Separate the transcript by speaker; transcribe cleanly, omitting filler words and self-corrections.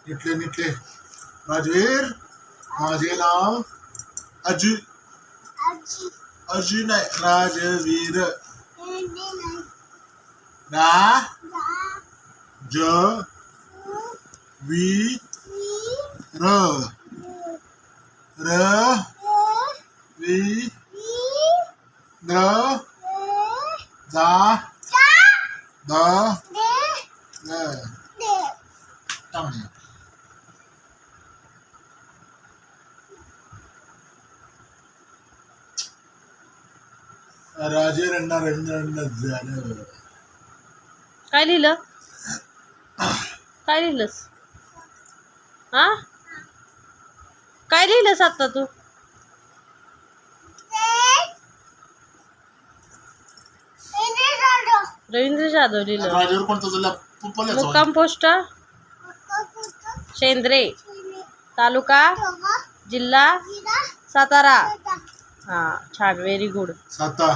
Speaker 1: नीटले नीटले राजवीर माझे नाव अजू अजू नाही राजवीर रा ज वी र र वी र जा द चांगली राजे रंगना झालं.
Speaker 2: काय लिहिलं? काय लिहिलंस? हा काय लिहिलंस आता तू? रवींद्र जाधव लिहिलं.
Speaker 1: राजेवर कोणतं झालं?
Speaker 2: मुक्काम पोस्ट शेंद्रे, तालुका जिल्हा सातारा. हा छान, व्हेरी गुड.
Speaker 1: साता